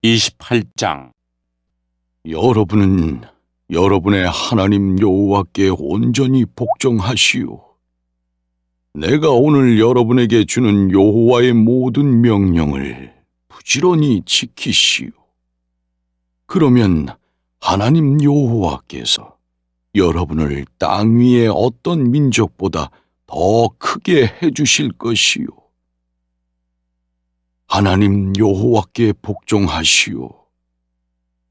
28장. 여러분은 여러분의 하나님 여호와께 온전히 복종하시오. 내가 오늘 여러분에게 주는 여호와의 모든 명령을 부지런히 지키시오. 그러면 하나님 여호와께서 여러분을 땅 위의 어떤 민족보다 더 크게 해주실 것이오. 하나님 여호와께 복종하시오.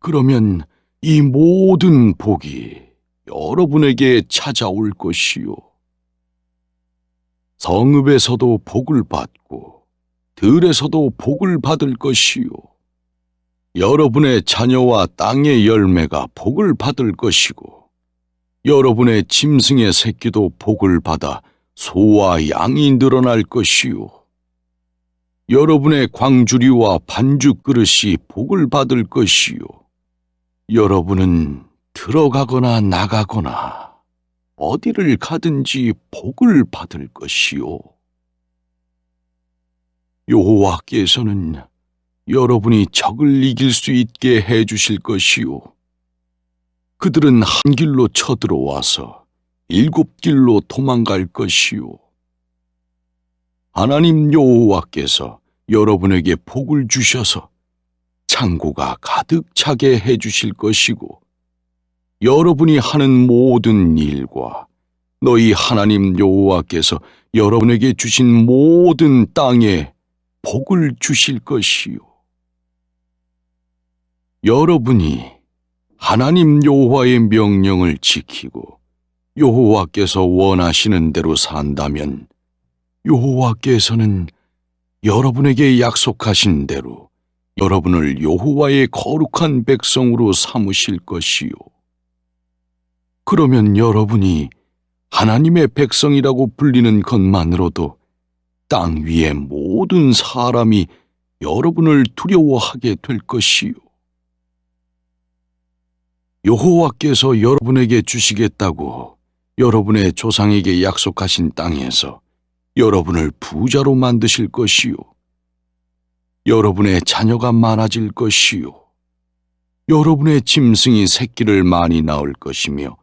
그러면 이 모든 복이 여러분에게 찾아올 것이요. 성읍에서도 복을 받고 들에서도 복을 받을 것이요. 여러분의 자녀와 땅의 열매가 복을 받을 것이고 여러분의 짐승의 새끼도 복을 받아 소와 양이 늘어날 것이요. 여러분의 광주리와 반죽 그릇이 복을 받을 것이요. 여러분은 들어가거나 나가거나 어디를 가든지 복을 받을 것이요. 여호와께서는 여러분이 적을 이길 수 있게 해주실 것이요. 그들은 한 길로 쳐들어와서 7길로 도망갈 것이요. 하나님 여호와께서 여러분에게 복을 주셔서 창고가 가득 차게 해주실 것이고 여러분이 하는 모든 일과 너희 하나님 여호와께서 여러분에게 주신 모든 땅에 복을 주실 것이요. 여러분이 하나님 여호와의 명령을 지키고 여호와께서 원하시는 대로 산다면 여호와께서는 여러분에게 약속하신 대로 여러분을 여호와의 거룩한 백성으로 삼으실 것이요. 그러면 여러분이 하나님의 백성이라고 불리는 것만으로도 땅 위의 모든 사람이 여러분을 두려워하게 될 것이요. 여호와께서 여러분에게 주시겠다고 여러분의 조상에게 약속하신 땅에서 여러분을 부자로 만드실 것이요. 여러분의 자녀가 많아질 것이요. 여러분의 짐승이 새끼를 많이 낳을 것이며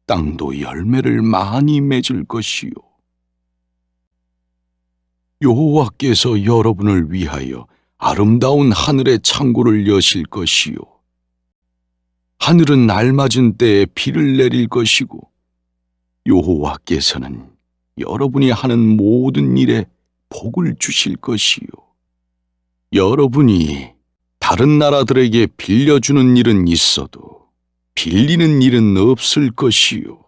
땅도 열매를 많이 맺을 것이요. 여호와께서 여러분을 위하여 아름다운 하늘의 창고를 여실 것이요. 하늘은 알맞은 때에 비를 내릴 것이고 여호와께서는 여러분이 하는 모든 일에 복을 주실 것이요. 여러분이 다른 나라들에게 빌려주는 일은 있어도 빌리는 일은 없을 것이요.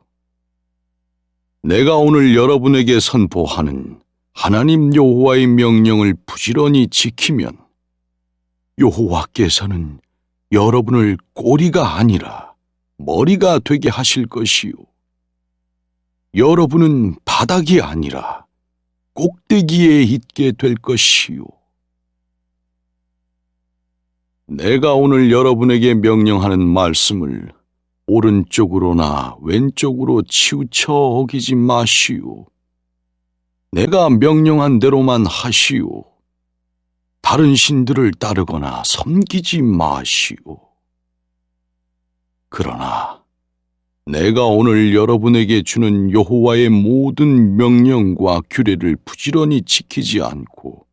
내가 오늘 여러분에게 선포하는 하나님 여호와의 명령을 부지런히 지키면 여호와께서는 여러분을 꼬리가 아니라 머리가 되게 하실 것이요. 여러분은 바닥이 아니라 꼭대기에 있게 될 것이요. 내가 오늘 여러분에게 명령하는 말씀을 오른쪽으로나 왼쪽으로 치우쳐 어기지 마시오. 내가 명령한 대로만 하시오. 다른 신들을 따르거나 섬기지 마시오. 그러나 내가 오늘 여러분에게 주는 여호와의 모든 명령과 규례를 부지런히 지키지 않고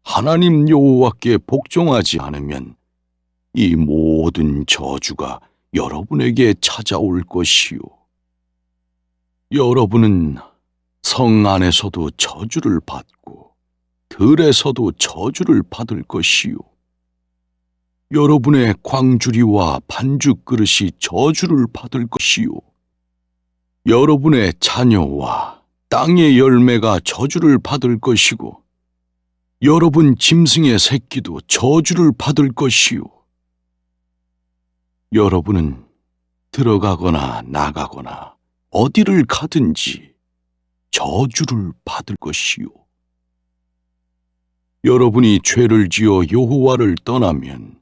하나님 여호와께 복종하지 않으면 이 모든 저주가 여러분에게 찾아올 것이요. 여러분은 성 안에서도 저주를 받고 들에서도 저주를 받을 것이요. 여러분의 광주리와 반죽 그릇이 저주를 받을 것이요. 여러분의 자녀와 땅의 열매가 저주를 받을 것이고 여러분 짐승의 새끼도 저주를 받을 것이요. 여러분은 들어가거나 나가거나 어디를 가든지 저주를 받을 것이요. 여러분이 죄를 지어 여호와를 떠나면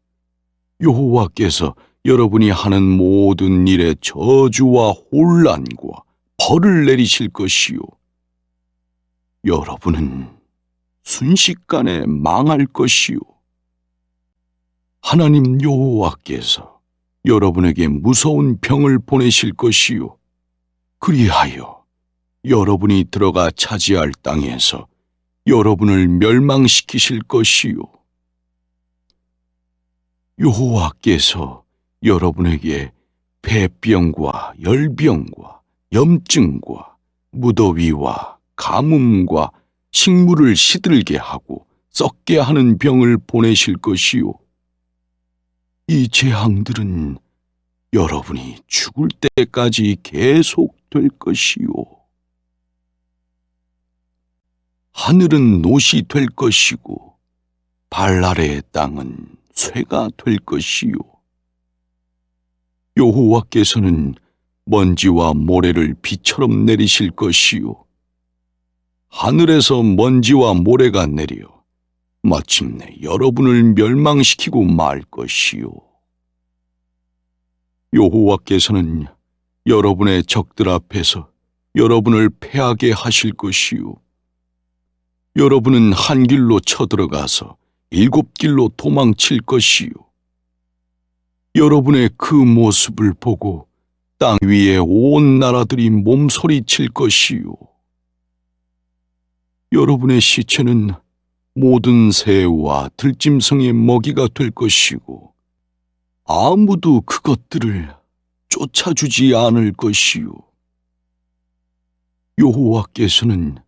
여호와께서 여러분이 하는 모든 일에 저주와 혼란과 벌을 내리실 것이요. 여러분은 순식간에 망할 것이요. 하나님 여호와께서 여러분에게 무서운 병을 보내실 것이요. 그리하여 여러분이 들어가 차지할 땅에서 여러분을 멸망시키실 것이요. 여호와께서 여러분에게 폐병과 열병과 염증과 무더위와 가뭄과 식물을 시들게 하고 썩게 하는 병을 보내실 것이요. 이 재앙들은 여러분이 죽을 때까지 계속될 것이요. 하늘은 노시 될 것이고 발 아래의 땅은 쇠가 될 것이요. 여호와께서는 먼지와 모래를 비처럼 내리실 것이요. 하늘에서 먼지와 모래가 내려 마침내 여러분을 멸망시키고 말 것이요. 여호와께서는 여러분의 적들 앞에서 여러분을 패하게 하실 것이요. 여러분은 한 길로 쳐들어가서 7길로 도망칠 것이요. 여러분의 그 모습을 보고 땅 위에 온 나라들이 몸소리칠 것이요. 여러분의 시체는 모든 새와 들짐승의 먹이가 될 것이고 아무도 그것들을 쫓아주지 않을 것이요. 여호와께서는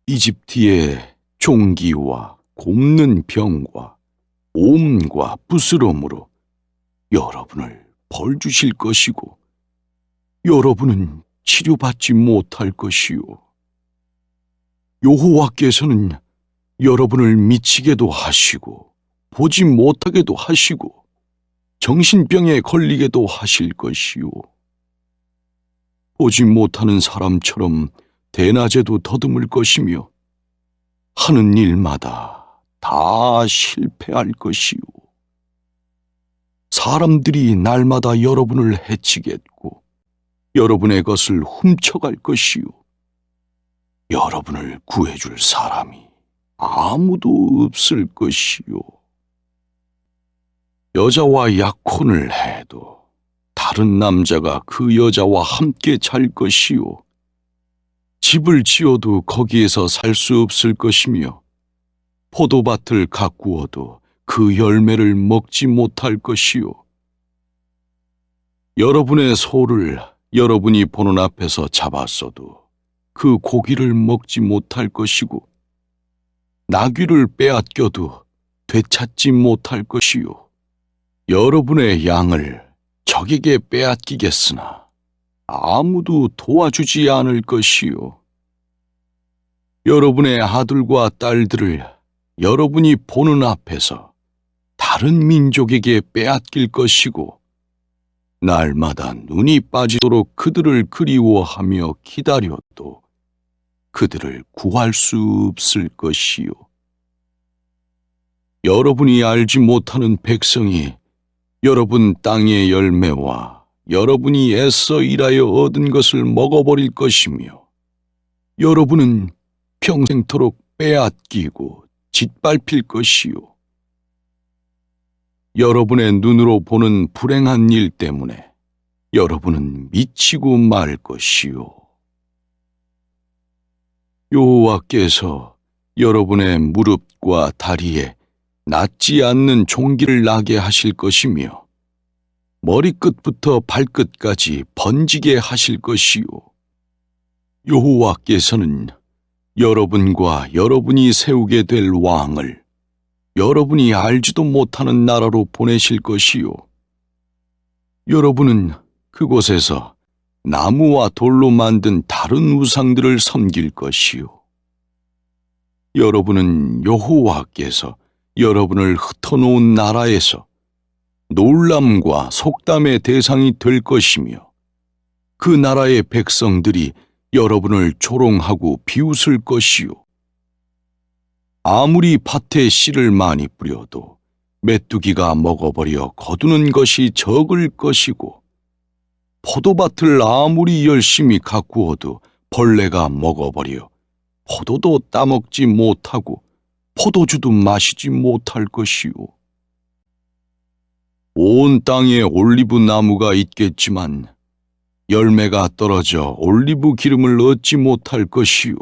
이집트의 종기와 곪는 병과 옴과 부스럼으로 여러분을 벌 주실 것이고 여러분은 치료받지 못할 것이요. 여호와께서는 여러분을 미치게도 하시고 보지 못하게도 하시고 정신병에 걸리게도 하실 것이요. 보지 못하는 사람처럼 대낮에도 더듬을 것이며 하는 일마다 다 실패할 것이요. 사람들이 날마다 여러분을 해치겠고 여러분의 것을 훔쳐갈 것이요. 여러분을 구해줄 사람이 아무도 없을 것이요. 여자와 약혼을 해도 다른 남자가 그 여자와 함께 잘 것이요. 집을 지어도 거기에서 살 수 없을 것이며 포도밭을 가꾸어도 그 열매를 먹지 못할 것이요. 여러분의 소를 여러분이 보는 앞에서 잡았어도 그 고기를 먹지 못할 것이고 나귀를 빼앗겨도 되찾지 못할 것이요. 여러분의 양을 적에게 빼앗기겠으나 아무도 도와주지 않을 것이요. 여러분의 아들과 딸들을 여러분이 보는 앞에서 다른 민족에게 빼앗길 것이고 날마다 눈이 빠지도록 그들을 그리워하며 기다려도 그들을 구할 수 없을 것이요. 여러분이 알지 못하는 백성이 여러분 땅의 열매와 여러분이 애써 일하여 얻은 것을 먹어버릴 것이며 여러분은 평생토록 빼앗기고 짓밟힐 것이요. 여러분의 눈으로 보는 불행한 일 때문에 여러분은 미치고 말 것이요. 여호와께서 여러분의 무릎과 다리에 낫지 않는 종기를 나게 하실 것이며 머리끝부터 발끝까지 번지게 하실 것이요. 여호와께서는 여러분과 여러분이 세우게 될 왕을 여러분이 알지도 못하는 나라로 보내실 것이요. 여러분은 그곳에서 나무와 돌로 만든 다른 우상들을 섬길 것이요. 여러분은 여호와께서 여러분을 흩어놓은 나라에서 놀람과 속담의 대상이 될 것이며 그 나라의 백성들이 여러분을 조롱하고 비웃을 것이요. 아무리 밭에 씨를 많이 뿌려도 메뚜기가 먹어버려 거두는 것이 적을 것이고 포도밭을 아무리 열심히 가꾸어도 벌레가 먹어버려 포도도 따먹지 못하고 포도주도 마시지 못할 것이요. 온 땅에 올리브 나무가 있겠지만 열매가 떨어져 올리브 기름을 얻지 못할 것이요.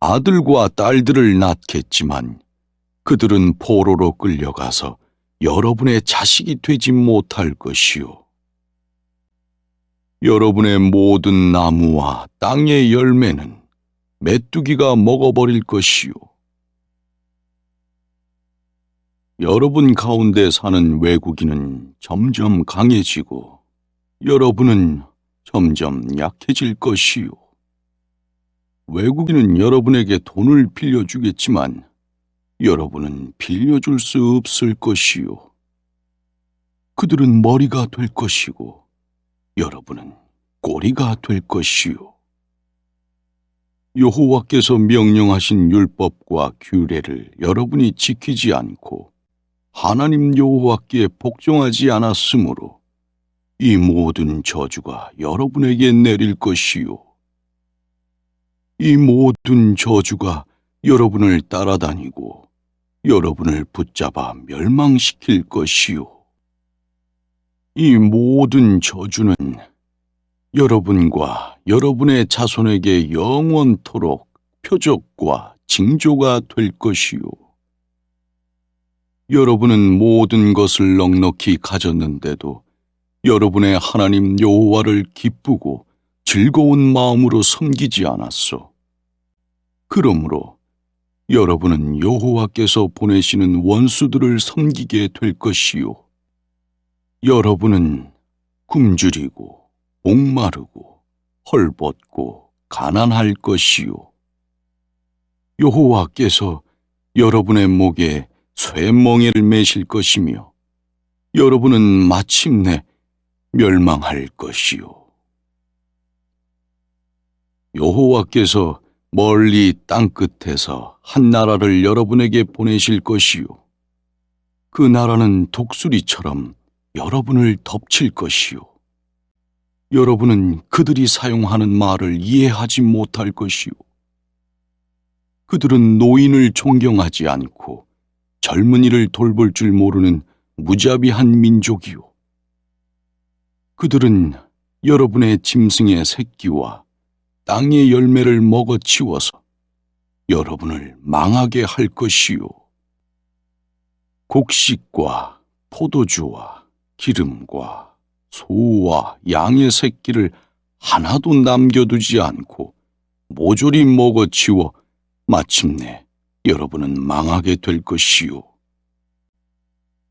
아들과 딸들을 낳겠지만 그들은 포로로 끌려가서 여러분의 자식이 되지 못할 것이요. 여러분의 모든 나무와 땅의 열매는 메뚜기가 먹어버릴 것이요. 여러분 가운데 사는 외국인은 점점 강해지고 여러분은 점점 약해질 것이요. 외국인은 여러분에게 돈을 빌려주겠지만 여러분은 빌려줄 수 없을 것이요. 그들은 머리가 될 것이고 여러분은 꼬리가 될 것이요. 여호와께서 명령하신 율법과 규례를 여러분이 지키지 않고 하나님 여호와께 복종하지 않았으므로 이 모든 저주가 여러분에게 내릴 것이요. 이 모든 저주가 여러분을 따라다니고 여러분을 붙잡아 멸망시킬 것이요. 이 모든 저주는 여러분과 여러분의 자손에게 영원토록 표적과 징조가 될 것이요. 여러분은 모든 것을 넉넉히 가졌는데도 여러분의 하나님 여호와를 기쁘고 즐거운 마음으로 섬기지 않았소. 그러므로 여러분은 여호와께서 보내시는 원수들을 섬기게 될 것이요. 여러분은 굶주리고 목마르고 헐벗고 가난할 것이요. 여호와께서 여러분의 목에 쇠멍에를 매실 것이며 여러분은 마침내 멸망할 것이요. 여호와께서 멀리 땅끝에서 한 나라를 여러분에게 보내실 것이요. 그 나라는 독수리처럼 여러분을 덮칠 것이요. 여러분은 그들이 사용하는 말을 이해하지 못할 것이요. 그들은 노인을 존경하지 않고 젊은이를 돌볼 줄 모르는 무자비한 민족이요. 그들은 여러분의 짐승의 새끼와 땅의 열매를 먹어치워서 여러분을 망하게 할 것이요. 곡식과 포도주와 기름과 소와 양의 새끼를 하나도 남겨두지 않고 모조리 먹어치워 마침내 여러분은 망하게 될 것이요.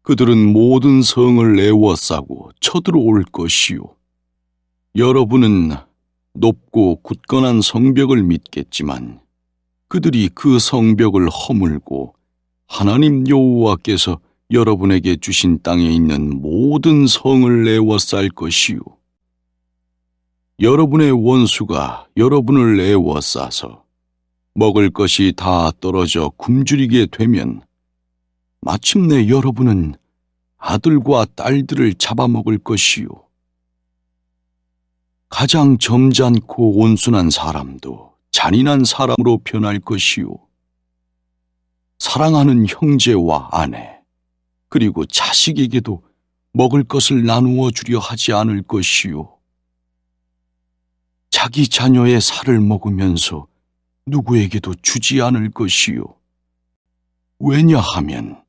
그들은 모든 성을 에워싸고 쳐들어올 것이요. 여러분은 높고 굳건한 성벽을 믿겠지만 그들이 그 성벽을 허물고 하나님 여호와께서 여러분에게 주신 땅에 있는 모든 성을 에워쌀 것이요. 여러분의 원수가 여러분을 에워싸서 먹을 것이 다 떨어져 굶주리게 되면 마침내 여러분은 아들과 딸들을 잡아먹을 것이요. 가장 점잖고 온순한 사람도 잔인한 사람으로 변할 것이요. 사랑하는 형제와 아내, 그리고 자식에게도 먹을 것을 나누어 주려 하지 않을 것이요. 자기 자녀의 살을 먹으면서 누구에게도 주지 않을 것이요. 왜냐하면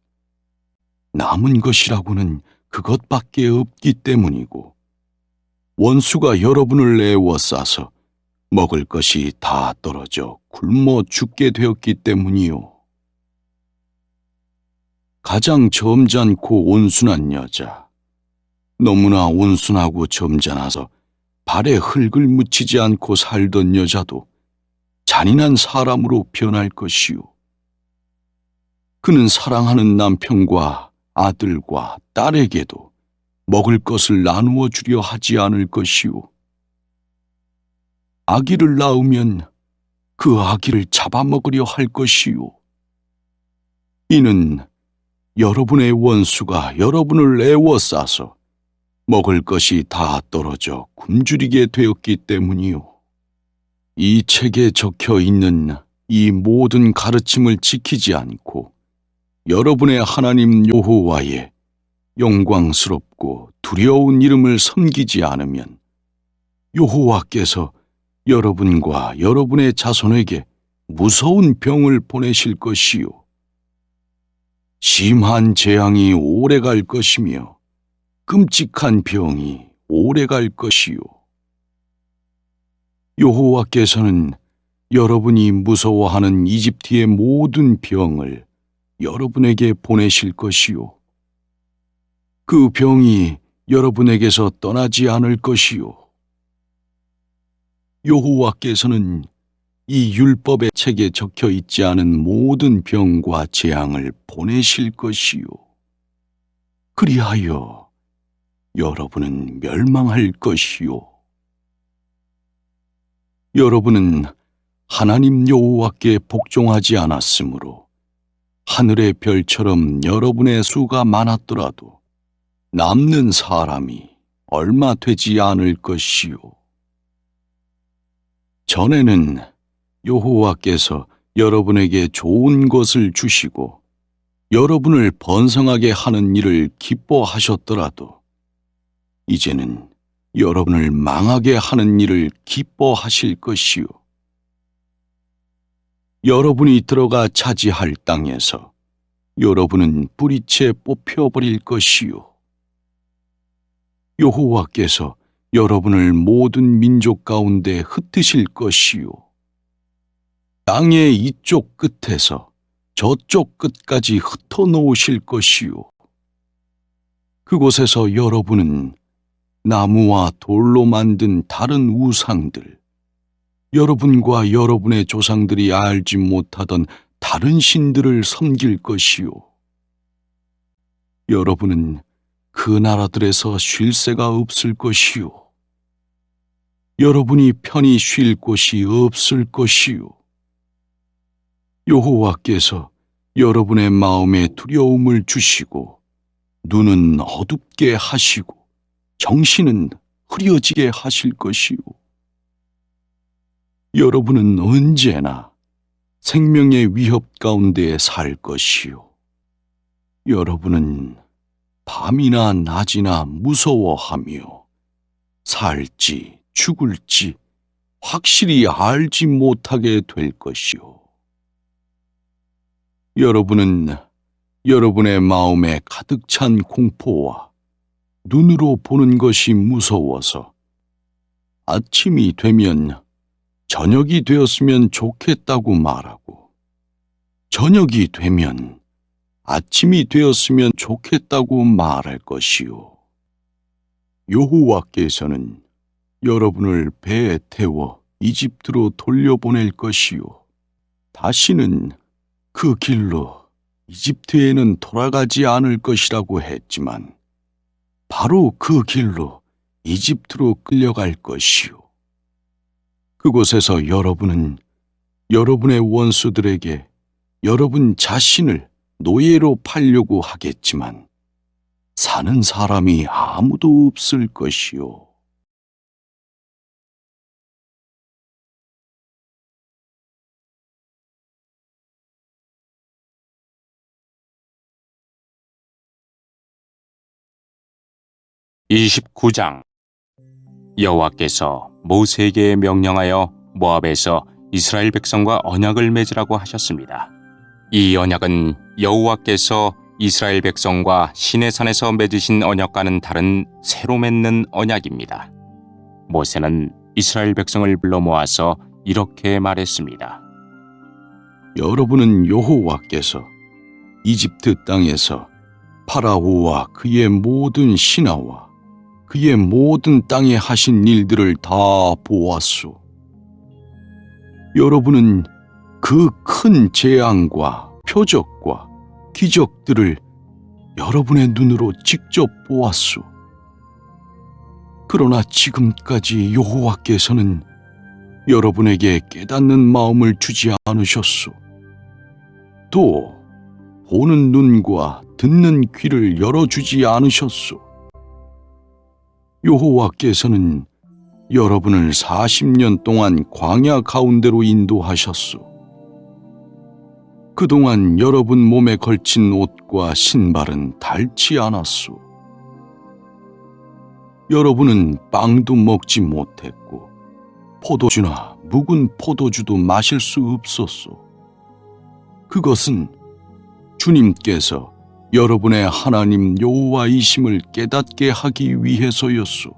남은 것이라고는 그것밖에 없기 때문이고 원수가 여러분을 에워싸서 먹을 것이 다 떨어져 굶어 죽게 되었기 때문이요. 가장 점잖고 온순한 여자, 너무나 온순하고 점잖아서 발에 흙을 묻히지 않고 살던 여자도 잔인한 사람으로 변할 것이요. 그는 사랑하는 남편과 아들과 딸에게도 먹을 것을 나누어 주려 하지 않을 것이요. 아기를 낳으면 그 아기를 잡아먹으려 할 것이요. 이는 여러분의 원수가 여러분을 에워싸서 먹을 것이 다 떨어져 굶주리게 되었기 때문이요. 이 책에 적혀 있는 이 모든 가르침을 지키지 않고 여러분의 하나님 여호와의 영광스럽고 두려운 이름을 섬기지 않으면 여호와께서 여러분과 여러분의 자손에게 무서운 병을 보내실 것이요. 심한 재앙이 오래갈 것이며 끔찍한 병이 오래갈 것이요. 여호와께서는 여러분이 무서워하는 이집트의 모든 병을 여러분에게 보내실 것이요. 그 병이 여러분에게서 떠나지 않을 것이요. 여호와께서는 이 율법의 책에 적혀 있지 않은 모든 병과 재앙을 보내실 것이요. 그리하여 여러분은 멸망할 것이요. 여러분은 하나님 여호와께 복종하지 않았으므로 하늘의 별처럼 여러분의 수가 많았더라도 남는 사람이 얼마 되지 않을 것이요. 전에는 여호와께서 여러분에게 좋은 것을 주시고 여러분을 번성하게 하는 일을 기뻐하셨더라도 이제는 여러분을 망하게 하는 일을 기뻐하실 것이요. 여러분이 들어가 차지할 땅에서 여러분은 뿌리채 뽑혀버릴 것이요. 여호와께서 여러분을 모든 민족 가운데 흩으실 것이요. 땅의 이쪽 끝에서 저쪽 끝까지 흩어놓으실 것이요. 그곳에서 여러분은 나무와 돌로 만든 다른 우상들, 여러분과 여러분의 조상들이 알지 못하던 다른 신들을 섬길 것이요. 여러분은 그 나라들에서 쉴 새가 없을 것이요. 여러분이 편히 쉴 곳이 없을 것이요. 여호와께서 여러분의 마음에 두려움을 주시고 눈은 어둡게 하시고 정신은 흐려지게 하실 것이요. 여러분은 언제나 생명의 위협 가운데 살 것이요. 여러분은 밤이나 낮이나 무서워하며 살지 죽을지 확실히 알지 못하게 될 것이요. 여러분은 여러분의 마음에 가득 찬 공포와 눈으로 보는 것이 무서워서 아침이 되면 저녁이 되었으면 좋겠다고 말하고 저녁이 되면 아침이 되었으면 좋겠다고 말할 것이요. 여호와께서는 여러분을 배에 태워 이집트로 돌려보낼 것이요. 다시는 그 길로 이집트에는 돌아가지 않을 것이라고 했지만 바로 그 길로 이집트로 끌려갈 것이요. 그곳에서 여러분은 여러분의 원수들에게 여러분 자신을 노예로 팔려고 하겠지만 사는 사람이 아무도 없을 것이요. (29장) 여호와께서 모세에게 명령하여 모압에서 이스라엘 백성과 언약을 맺으라고 하셨습니다. 이 언약은 여호와께서 이스라엘 백성과 시내산에서 맺으신 언약과는 다른 새로 맺는 언약입니다. 모세는 이스라엘 백성을 불러 모아서 이렇게 말했습니다. 여러분은 여호와께서 이집트 땅에서 파라오와 그의 모든 신하와 그의 모든 땅에 하신 일들을 다 보았소. 여러분은 그 큰 재앙과 표적과 기적들을 여러분의 눈으로 직접 보았소. 그러나 지금까지 여호와께서는 여러분에게 깨닫는 마음을 주지 않으셨소. 또 보는 눈과 듣는 귀를 열어주지 않으셨소. 여호와께서는 여러분을 40년 동안 광야 가운데로 인도하셨소. 그동안 여러분 몸에 걸친 옷과 신발은 닳지 않았소. 여러분은 빵도 먹지 못했고 포도주나 묵은 포도주도 마실 수 없었소. 그것은 주님께서 여러분의 하나님 여호와이심을 깨닫게 하기 위해서였소.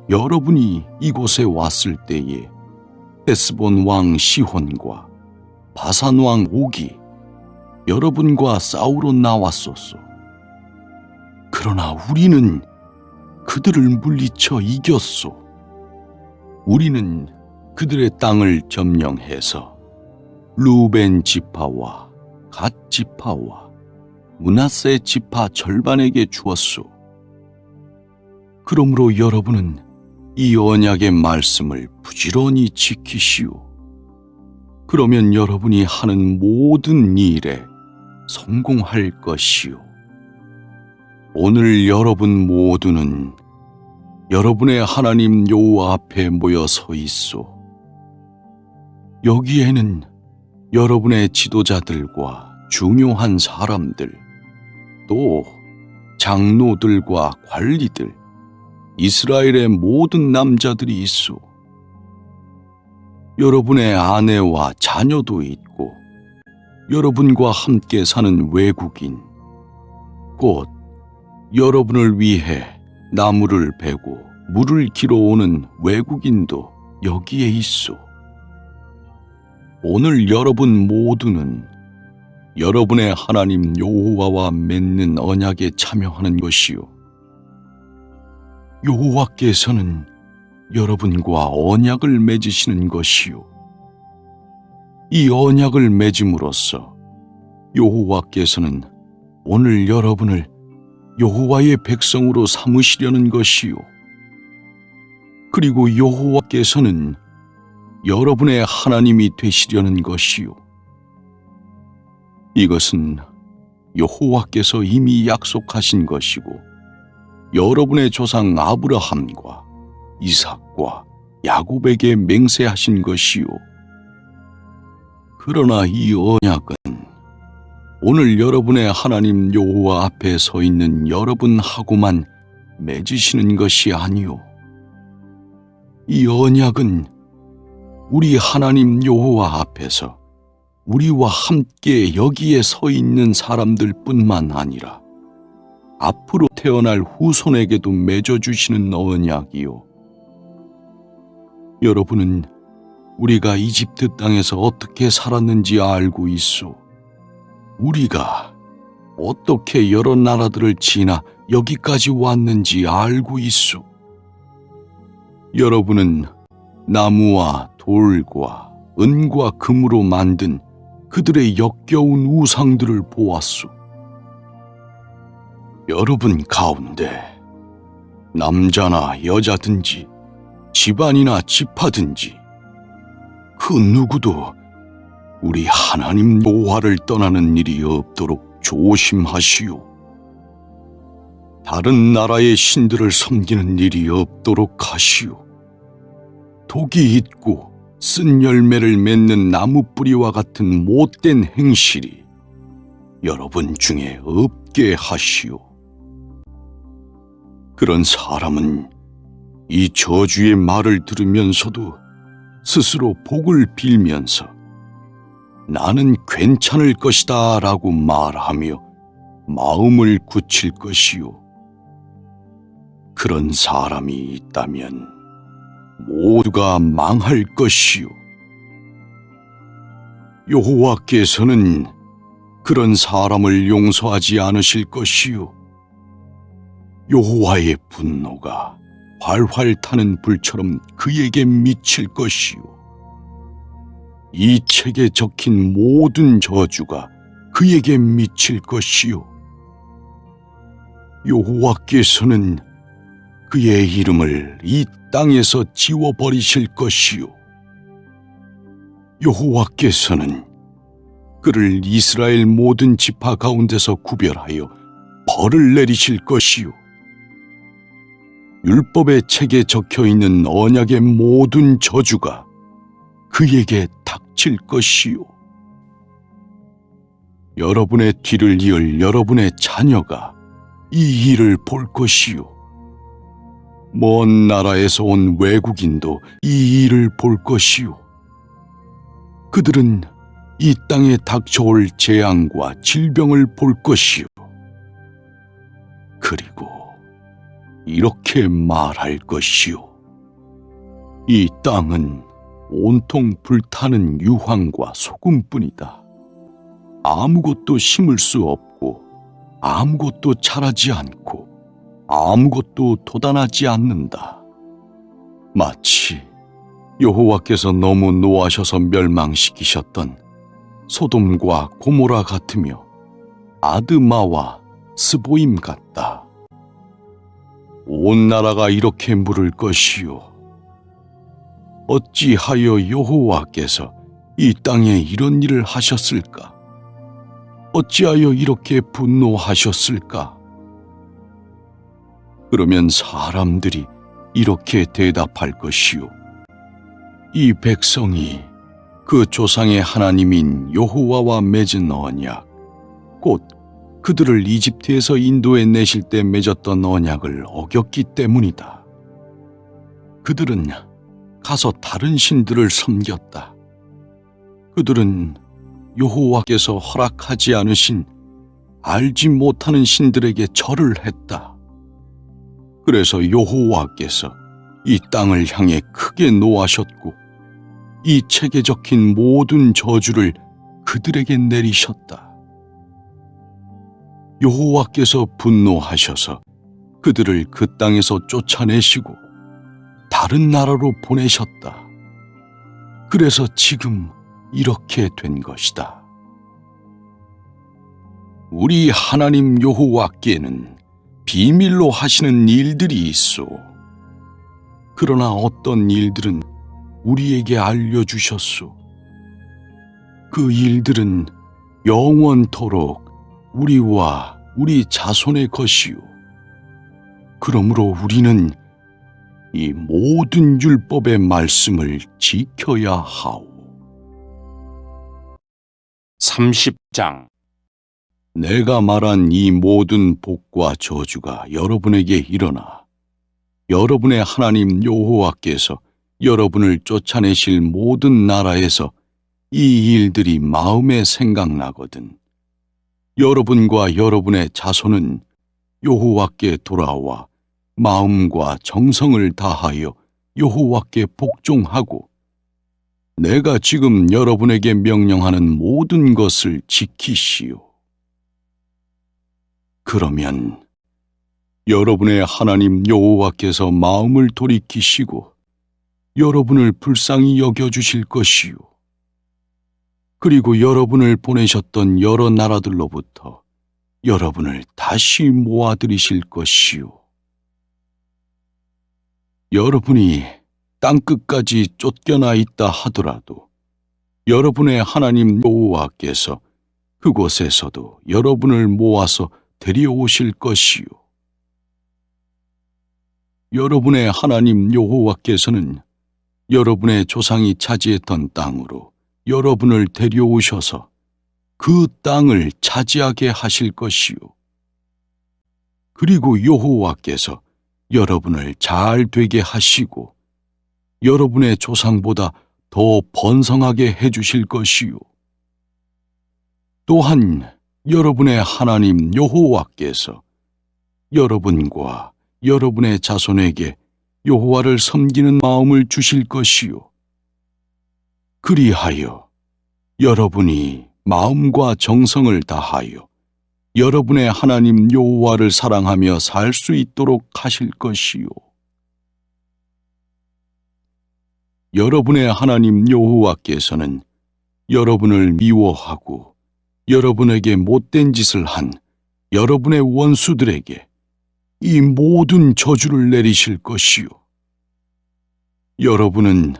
여러분이 이곳에 왔을 때에 헤스본 왕 시혼과 바산 왕 옥이 여러분과 싸우러 나왔었소. 그러나 우리는 그들을 물리쳐 이겼소. 우리는 그들의 땅을 점령해서 루벤 지파와 갓 지파와 므낫세 지파 절반에게 주었소. 그러므로 여러분은 이 언약의 말씀을 부지런히 지키시오. 그러면 여러분이 하는 모든 일에 성공할 것이오. 오늘 여러분 모두는 여러분의 하나님 여호와 앞에 모여 서 있소. 여기에는 여러분의 지도자들과 중요한 사람들, 또 장로들과 관리들, 이스라엘의 모든 남자들이 있소. 여러분의 아내와 자녀도 있고 여러분과 함께 사는 외국인, 곧 여러분을 위해 나무를 베고 물을 길어오는 외국인도 여기에 있소. 오늘 여러분 모두는 여러분의 하나님 여호와와 맺는 언약에 참여하는 것이요. 여호와께서는 여러분과 언약을 맺으시는 것이요. 이 언약을 맺음으로써 여호와께서는 오늘 여러분을 여호와의 백성으로 삼으시려는 것이요. 그리고 여호와께서는 여러분의 하나님이 되시려는 것이요. 이것은 여호와께서 이미 약속하신 것이고 여러분의 조상 아브라함과 이삭과 야곱에게 맹세하신 것이요. 그러나 이 언약은 오늘 여러분의 하나님 여호와 앞에 서 있는 여러분하고만 맺으시는 것이 아니요. 이 언약은 우리 하나님 여호와 앞에서 우리와 함께 여기에 서 있는 사람들뿐만 아니라 앞으로 태어날 후손에게도 맺어주시는 언약이요. 여러분은 우리가 이집트 땅에서 어떻게 살았는지 알고 있소. 우리가 어떻게 여러 나라들을 지나 여기까지 왔는지 알고 있소. 여러분은 나무와 돌과 은과 금으로 만든 그들의 역겨운 우상들을 보았소. 여러분 가운데 남자나 여자든지 집안이나 지파든지 그 누구도 우리 하나님 여호와를 떠나는 일이 없도록 조심하시오. 다른 나라의 신들을 섬기는 일이 없도록 하시오. 독이 있고 쓴 열매를 맺는 나무 뿌리와 같은 못된 행실이 여러분 중에 없게 하시오. 그런 사람은 이 저주의 말을 들으면서도 스스로 복을 빌면서 나는 괜찮을 것이다 라고 말하며 마음을 굳힐 것이요. 그런 사람이 있다면 모두가 망할 것이요. 여호와께서는 그런 사람을 용서하지 않으실 것이요. 여호와의 분노가 활활 타는 불처럼 그에게 미칠 것이요. 이 책에 적힌 모든 저주가 그에게 미칠 것이요. 여호와께서는 그의 이름을 이 땅에서 지워버리실 것이요. 여호와께서는 그를 이스라엘 모든 지파 가운데서 구별하여 벌을 내리실 것이요. 율법의 책에 적혀있는 언약의 모든 저주가 그에게 닥칠 것이요. 여러분의 뒤를 이을 여러분의 자녀가 이 일을 볼 것이요. 먼 나라에서 온 외국인도 이 일을 볼 것이요. 그들은 이 땅에 닥쳐올 재앙과 질병을 볼 것이요. 그리고 이렇게 말할 것이요. 이 땅은 온통 불타는 유황과 소금뿐이다. 아무것도 심을 수 없고 아무것도 자라지 않고 아무것도 돋아나지 않는다. 마치 여호와께서 너무 노하셔서 멸망시키셨던 소돔과 고모라 같으며 아드마와 스보임 같다. 온 나라가 이렇게 물을 것이요. 어찌하여 여호와께서 이 땅에 이런 일을 하셨을까? 어찌하여 이렇게 분노하셨을까? 그러면 사람들이 이렇게 대답할 것이요. 이 백성이 그 조상의 하나님인 여호와와 맺은 언약, 곧 그들을 이집트에서 인도해 내실 때 맺었던 언약을 어겼기 때문이다. 그들은 가서 다른 신들을 섬겼다. 그들은 여호와께서 허락하지 않으신 알지 못하는 신들에게 절을 했다. 그래서 여호와께서 이 땅을 향해 크게 노하셨고 이 책에 적힌 모든 저주를 그들에게 내리셨다. 여호와께서 분노하셔서 그들을 그 땅에서 쫓아내시고 다른 나라로 보내셨다. 그래서 지금 이렇게 된 것이다. 우리 하나님 여호와께는 비밀로 하시는 일들이 있어. 그러나 어떤 일들은 우리에게 알려주셨소. 그 일들은 영원토록 우리와 우리 자손의 것이요. 그러므로 우리는 이 모든 율법의 말씀을 지켜야 하오. 30장. 내가 말한 이 모든 복과 저주가 여러분에게 일어나 여러분의 하나님 여호와께서 여러분을 쫓아내실 모든 나라에서 이 일들이 마음에 생각나거든 여러분과 여러분의 자손은 여호와께 돌아와 마음과 정성을 다하여 여호와께 복종하고 내가 지금 여러분에게 명령하는 모든 것을 지키시오. 그러면 여러분의 하나님 여호와께서 마음을 돌이키시고 여러분을 불쌍히 여겨주실 것이요. 그리고 여러분을 보내셨던 여러 나라들로부터 여러분을 다시 모아들이실 것이요. 여러분이 땅끝까지 쫓겨나 있다 하더라도 여러분의 하나님 여호와께서 그곳에서도 여러분을 모아서 데려오실 것이요. 여러분의 하나님 여호와께서는 여러분의 조상이 차지했던 땅으로 여러분을 데려오셔서 그 땅을 차지하게 하실 것이요. 그리고 여호와께서 여러분을 잘 되게 하시고 여러분의 조상보다 더 번성하게 해주실 것이요. 또한 여러분의 하나님 여호와께서 여러분과 여러분의 자손에게 여호와를 섬기는 마음을 주실 것이요. 그리하여 여러분이 마음과 정성을 다하여 여러분의 하나님 여호와를 사랑하며 살 수 있도록 하실 것이요. 여러분의 하나님 여호와께서는 여러분을 미워하고 여러분에게 못된 짓을 한 여러분의 원수들에게 이 모든 저주를 내리실 것이요. 여러분은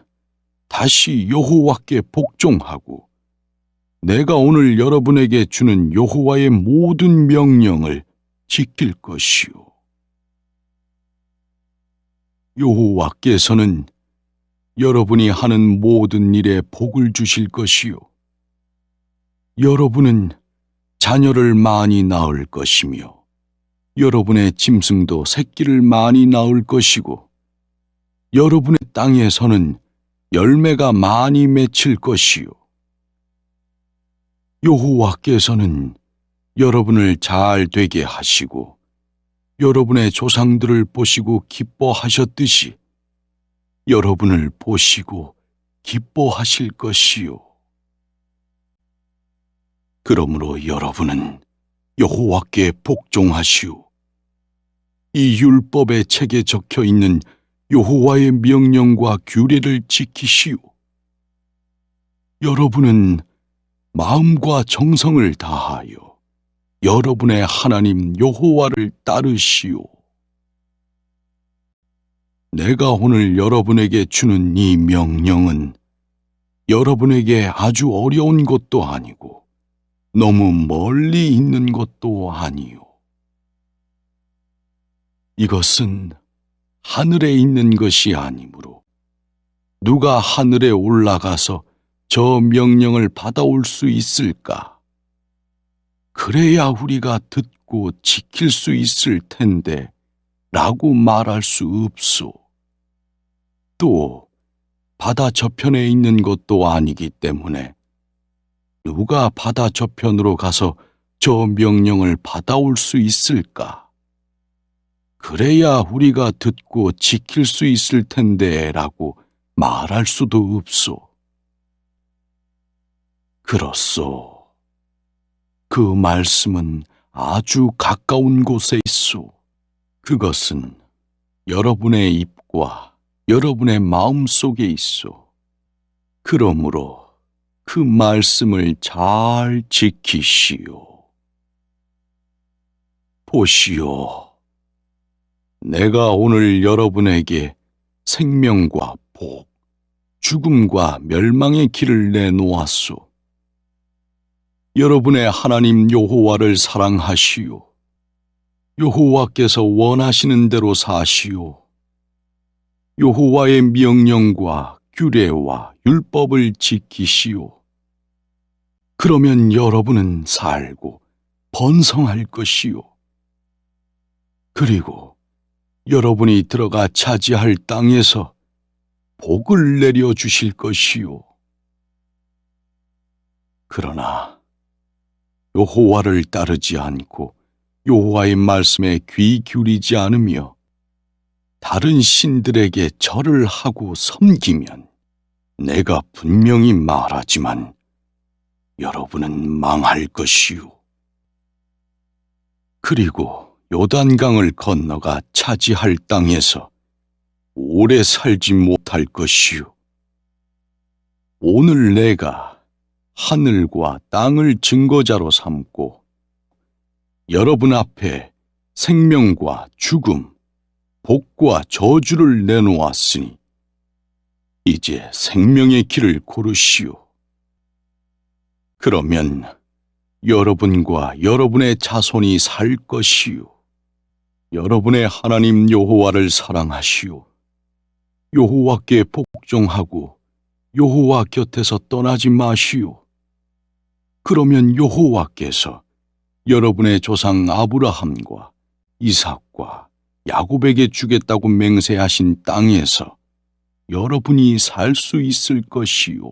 다시 여호와께 복종하고 내가 오늘 여러분에게 주는 여호와의 모든 명령을 지킬 것이요. 여호와께서는 여러분이 하는 모든 일에 복을 주실 것이요. 여러분은 자녀를 많이 낳을 것이며 여러분의 짐승도 새끼를 많이 낳을 것이고 여러분의 땅에서는 열매가 많이 맺힐 것이요. 여호와께서는 여러분을 잘 되게 하시고 여러분의 조상들을 보시고 기뻐하셨듯이 여러분을 보시고 기뻐하실 것이요. 그러므로 여러분은 여호와께 복종하시오. 이 율법의 책에 적혀 있는 여호와의 명령과 규례를 지키시오. 여러분은 마음과 정성을 다하여 여러분의 하나님 여호와를 따르시오. 내가 오늘 여러분에게 주는 이 명령은 여러분에게 아주 어려운 것도 아니고 너무 멀리 있는 것도 아니요. 이것은 하늘에 있는 것이 아니므로 누가 하늘에 올라가서 저 명령을 받아올 수 있을까? 그래야 우리가 듣고 지킬 수 있을 텐데 라고 말할 수 없소. 또 바다 저편에 있는 것도 아니기 때문에 누가 바다 저편으로 가서 저 명령을 받아올 수 있을까? 그래야 우리가 듣고 지킬 수 있을 텐데 라고 말할 수도 없소. 그렇소. 그 말씀은 아주 가까운 곳에 있소. 그것은 여러분의 입과 여러분의 마음 속에 있소. 그러므로 그 말씀을 잘 지키시오. 보시오. 내가 오늘 여러분에게 생명과 복, 죽음과 멸망의 길을 내놓았소. 여러분의 하나님 여호와를 사랑하시오. 여호와께서 원하시는 대로 사시오. 여호와의 명령과 규례와 율법을 지키시오. 그러면 여러분은 살고 번성할 것이요. 그리고 여러분이 들어가 차지할 땅에서 복을 내려 주실 것이요. 그러나 여호와를 따르지 않고 여호와의 말씀에 귀 기울이지 않으며 다른 신들에게 절을 하고 섬기면 내가 분명히 말하지만 여러분은 망할 것이요. 그리고 요단강을 건너가 차지할 땅에서 오래 살지 못할 것이요. 오늘 내가 하늘과 땅을 증거자로 삼고 여러분 앞에 생명과 죽음, 복과 저주를 내놓았으니 이제 생명의 길을 고르시오. 그러면 여러분과 여러분의 자손이 살 것이요. 여러분의 하나님 여호와를 사랑하시오. 여호와께 복종하고 여호와 곁에서 떠나지 마시오. 그러면 여호와께서 여러분의 조상 아브라함과 이삭과 야곱에게 주겠다고 맹세하신 땅에서 여러분이 살 수 있을 것이요.